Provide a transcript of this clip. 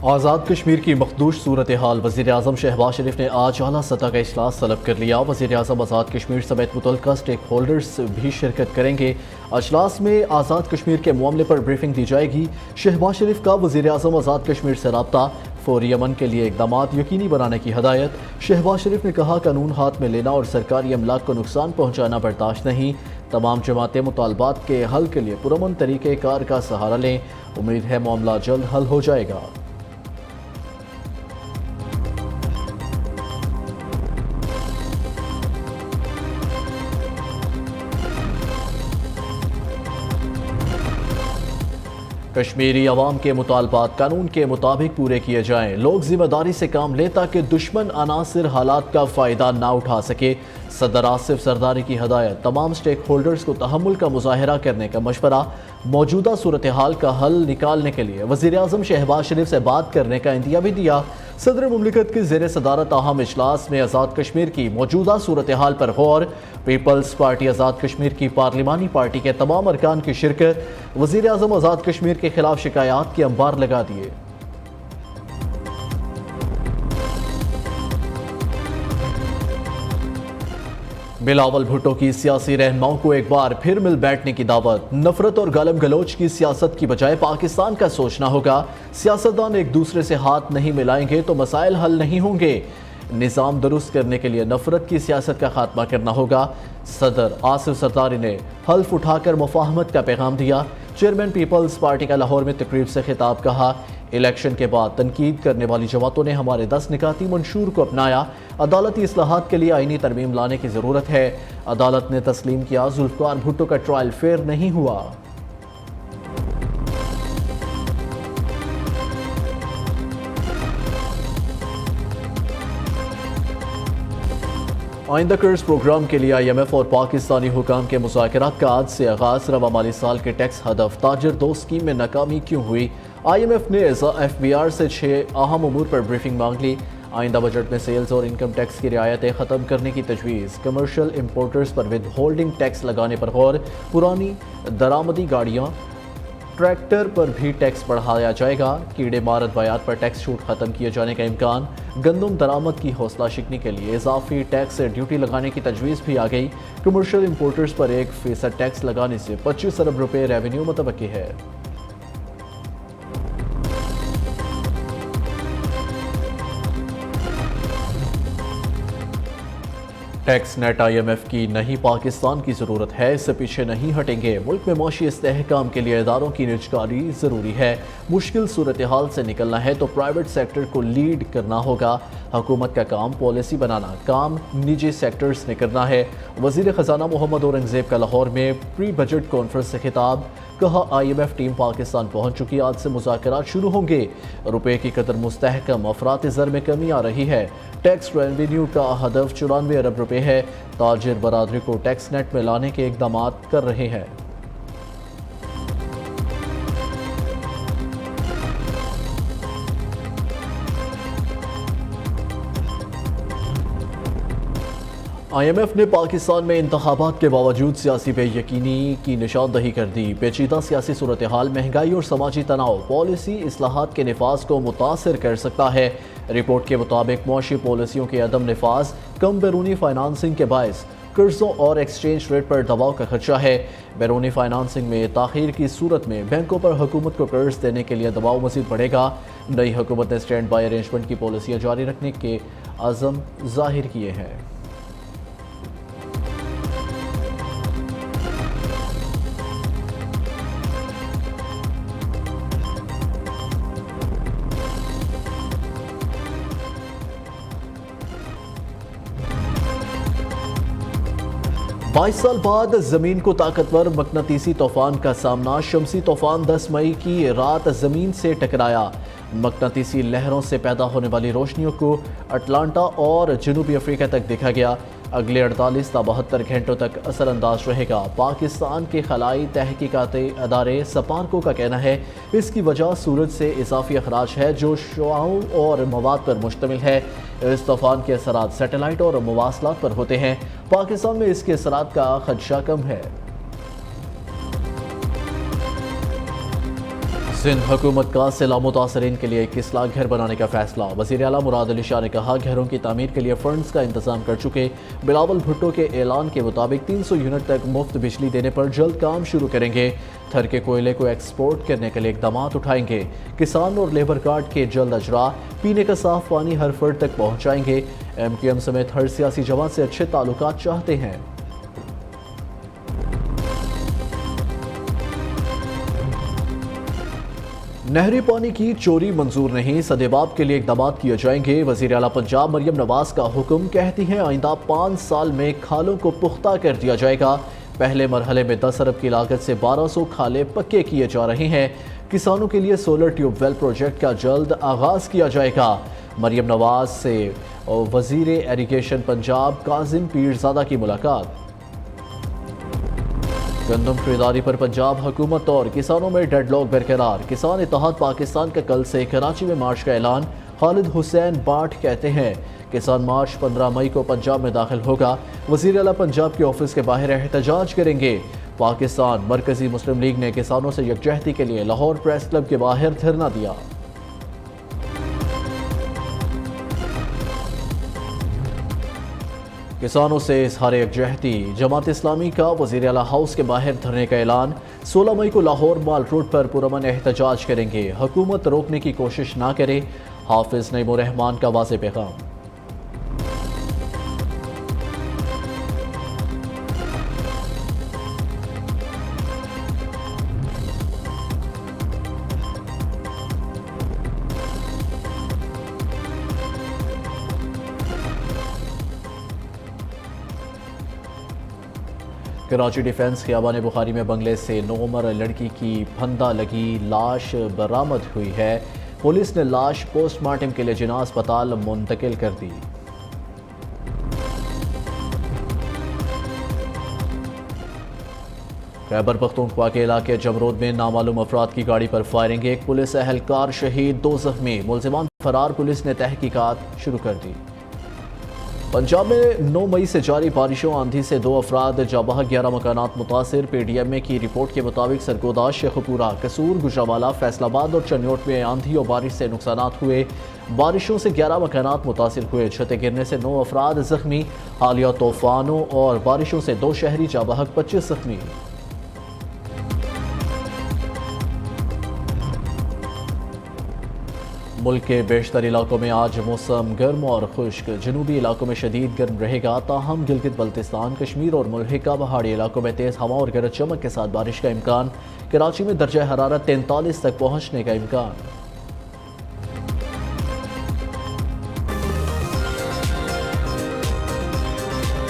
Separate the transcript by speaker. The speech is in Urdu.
Speaker 1: آزاد کشمیر کی مخدوش صورتحال وزیر اعظم شہباز شریف نے آج اعلیٰ سطح کا اجلاس طلب کر لیا۔ وزیر اعظم آزاد کشمیر سمیت متعلقہ اسٹیک ہولڈرز بھی شرکت کریں گے۔ اجلاس میں آزاد کشمیر کے معاملے پر بریفنگ دی جائے گی۔ شہباز شریف کا وزیر اعظم آزاد کشمیر سے رابطہ، فوری امن کے لیے اقدامات یقینی بنانے کی ہدایت۔ شہباز شریف نے کہا قانون ہاتھ میں لینا اور سرکاری املاک کو نقصان پہنچانا برداشت نہیں۔ تمام جماعتیں مطالبات کے حل کے لیے پرامن طریقہ کار کا سہارا لیں۔ امید ہے معاملہ جلد حل ہو جائے گا۔ کشمیری عوام کے مطالبات قانون کے مطابق پورے کیے جائیں۔ لوگ ذمہ داری سے کام لیں تاکہ دشمن عناصر حالات کا فائدہ نہ اٹھا سکے۔ صدر آصف زرداری کی ہدایت۔ تمام اسٹیک ہولڈرز کو تحمل کا مظاہرہ کرنے کا مشورہ۔ موجودہ صورتحال کا حل نکالنے کے لیے وزیر اعظم شہباز شریف سے بات کرنے کا عندیہ بھی دیا۔ صدر مملکت کی زیر صدارت اہم اجلاس میں آزاد کشمیر کی موجودہ صورتحال پر غور۔ پیپلز پارٹی آزاد کشمیر کی پارلیمانی پارٹی کے تمام ارکان کی شرکت۔ وزیر اعظم آزاد کشمیر کے خلاف شکایات کے انبار لگا دیے۔ بلاول بھٹو کی سیاسی رہنماؤں کو ایک بار پھر مل بیٹھنے کی دعوت۔ نفرت اور گالم گلوچ کی سیاست کی بجائے پاکستان کا سوچنا ہوگا۔ سیاستدان ایک دوسرے سے ہاتھ نہیں ملائیں گے تو مسائل حل نہیں ہوں گے۔ نظام درست کرنے کے لیے نفرت کی سیاست کا خاتمہ کرنا ہوگا۔ صدر آصف زرداری نے حلف اٹھا کر مفاہمت کا پیغام دیا۔ چیئرمین پیپلز پارٹی کا لاہور میں تقریب سے خطاب کہا الیکشن کے بعد تنقید کرنے والی جماعتوں نے ہمارے 10 نکاتی منشور کو اپنایا۔ عدالتی اصلاحات کے لیے آئینی ترمیم لانے کی ضرورت ہے۔ عدالت نے تسلیم کیا ذوالفقار بھٹو کا ٹرائل فیئر نہیں ہوا۔ آئندہ قرض پروگرام کے لیے آئی ایم ایف اور پاکستانی حکام کے مذاکرات کا آج سے آغاز۔ رواں مالی سال کے ٹیکس ہدف تاجر دو اسکیم میں ناکامی کیوں ہوئی؟ آئی ایم ایف نے ایف بی آر سے 6 اہم امور پر بریفنگ مانگ لی۔ آئندہ بجٹ میں سیلز اور انکم ٹیکس کی رعایتیں ختم کرنے کی تجویز۔ کمرشل امپورٹرز پر ود ہولڈنگ ٹیکس لگانے پر غور۔ پرانی درآمدی گاڑیاں ٹریکٹر پر بھی ٹیکس بڑھایا جائے گا۔ کیڑے مار ادویات پر ٹیکس چھوٹ ختم کیے جانے کا امکان۔ گندم درآمد کی حوصلہ شکنی کے لیے اضافی ٹیکس ڈیوٹی لگانے کی تجویز بھی آ گئی۔ کمرشل امپورٹرز پر 1% ٹیکس لگانے سے 25 ارب روپے ریونیو متوقع ہے۔ ٹیکس نیٹ آئی ایم ایف کی نہیں پاکستان کی ضرورت ہے، اس سے پیچھے نہیں ہٹیں گے۔ ملک میں معاشی استحکام کے لیے اداروں کی نجکاری ضروری ہے۔ مشکل صورتحال سے نکلنا ہے تو پرائیویٹ سیکٹر کو لیڈ کرنا ہوگا۔ حکومت کا کام پالیسی بنانا، کام نجی سیکٹرز نے کرنا ہے۔ وزیر خزانہ محمد اورنگزیب کا لاہور میں پری بجٹ کانفرنس سے خطاب۔ کہا I M F team Pakistan پہنچ چکی، آج سے مذاکرات شروع ہوں گے۔ روپے کی قدر مستحکم، افراط زر میں کمی آ رہی ہے۔ ٹیکس ریونیو کا ہدف 94 ارب روپے ہے۔ تاجر برادری کو ٹیکس نیٹ میں لانے کے اقدامات کر رہے ہیں۔ آئی ایم ایف نے پاکستان میں انتخابات کے باوجود سیاسی بے یقینی کی نشاندہی کر دی۔ پیچیدہ سیاسی صورتحال، مہنگائی اور سماجی تناؤ پالیسی اصلاحات کے نفاذ کو متاثر کر سکتا ہے۔ رپورٹ کے مطابق معاشی پالیسیوں کے عدم نفاذ، کم بیرونی فائنانسنگ کے باعث قرضوں اور ایکسچینج ریٹ پر دباؤ کا خدشہ ہے۔ بیرونی فائنانسنگ میں تاخیر کی صورت میں بینکوں پر حکومت کو قرض دینے کے لیے دباؤ مزید بڑھے گا۔ نئی حکومت نے اسٹینڈ بائی ارینجمنٹ کی پالیسیاں جاری رکھنے کے عزم ظاہر کیے ہیں۔ بائیس سال بعد زمین کو طاقتور مقناطیسی طوفان کا سامنا۔ شمسی طوفان 10 مئی کی رات زمین سے ٹکرایا۔ مقناطیسی لہروں سے پیدا ہونے والی روشنیوں کو اٹلانٹا اور جنوبی افریقہ تک دیکھا گیا۔ اگلے 48 تا 72 گھنٹوں تک اثر انداز رہے گا۔ پاکستان کے خلائی تحقیقاتی ادارے سپارکو کا کہنا ہے اس کی وجہ سورج سے اضافی اخراج ہے جو شعاعوں اور مواد پر مشتمل ہے۔ اس طوفان کے اثرات سیٹلائٹ اور مواصلات پر ہوتے ہیں۔ پاکستان میں اس کے اثرات کا خدشہ کم ہے۔ سندھ حکومت کا سیلاب متاثرین کے لیے 21 لاکھ گھر بنانے کا فیصلہ۔ وزیر اعلیٰ مراد علی شاہ نے کہا گھروں کی تعمیر کے لیے فنڈز کا انتظام کر چکے۔ بلاول بھٹو کے اعلان کے مطابق 300 یونٹ تک مفت بجلی دینے پر جلد کام شروع کریں گے۔ تھر کے کوئلے کو ایکسپورٹ کرنے کے لیے اقدامات اٹھائیں گے۔ کسان اور لیبر کارڈ کے جلد اجرا، پینے کا صاف پانی ہر فرد تک پہنچائیں گے۔ ایم کیو ایم سمیت ہر سیاسی جماعت سے اچھے تعلقات چاہتے ہیں۔ نہری پانی کی چوری منظور نہیں، سدباب کے لیے اقدامات کیے جائیں گے۔ وزیر اعلیٰ پنجاب مریم نواز کا حکم، کہتی ہیں آئندہ 5 سال میں کھالوں کو پختہ کر دیا جائے گا۔ پہلے مرحلے میں 10 ارب کی لاگت سے 1200 کھالے پکے کیے جا رہے ہیں۔ کسانوں کے لیے سولر ٹیوب ویل پروجیکٹ کا جلد آغاز کیا جائے گا۔ مریم نواز سے وزیر ایریگیشن پنجاب کاظم پیرزادہ کی ملاقات۔ گندم خریداری پر پنجاب حکومت اور کسانوں میں ڈیڈ لاک برقرار۔ کسان اتحاد پاکستان کا کل سے کراچی میں مارچ کا اعلان۔ خالد حسین باٹ کہتے ہیں کسان مارچ 15 مئی کو پنجاب میں داخل ہوگا۔ وزیر اعلیٰ پنجاب کے آفس کے باہر احتجاج کریں گے۔ پاکستان مرکزی مسلم لیگ نے کسانوں سے یکجہتی کے لیے لاہور پریس کلب کے باہر دھرنا دیا۔ کسانوں سے اظہار یکجہتی، جماعت اسلامی کا وزیر اعلیٰ ہاؤس کے باہر دھرنے کا اعلان۔ 16 مئی کو لاہور مال روڈ پر پرامن احتجاج کریں گے۔ حکومت روکنے کی کوشش نہ کرے، حافظ نعیم الرحمان کا واضح پیغام۔ کراچی ڈیفنس خیابان بخاری میں بنگلے سے 9 عمر لڑکی کی پھندہ لگی لاش برآمد ہوئی ہے۔ پولیس نے لاش پوسٹ مارٹم کے لیے جناح اسپتال منتقل کر دی۔ خیبر پختونخوا کے علاقے جمرود میں نامعلوم افراد کی گاڑی پر فائرنگ، ایک پولیس اہلکار شہید، 2 زخمی، ملزمان فرار، پولیس نے تحقیقات شروع کر دی۔ پنجاب میں 9 مئی سے جاری بارشوں آندھی سے 2 افراد جاں بحق، 11 مکانات متاثر۔ پی ڈی ایم اے کی رپورٹ کے مطابق سرگودا، شیخ پورہ، قصور، گجرانوالہ، فیصل آباد اور چنیوٹ میں آندھی اور بارش سے نقصانات ہوئے۔ بارشوں سے 11 مکانات متاثر ہوئے، چھتیں گرنے سے 9 افراد زخمی۔ حالیہ طوفانوں اور بارشوں سے 2 شہری جاں بحق، 25 زخمی۔ ملک کے بیشتر علاقوں میں آج موسم گرم اور خشک، جنوبی علاقوں میں شدید گرم رہے گا، تاہم گلگت بلتستان، کشمیر اور ملحقہ پہاڑی علاقوں میں تیز ہوا اور گرج چمک کے ساتھ بارش کا امکان۔ کراچی میں درجہ حرارت 43 تک پہنچنے کا امکان۔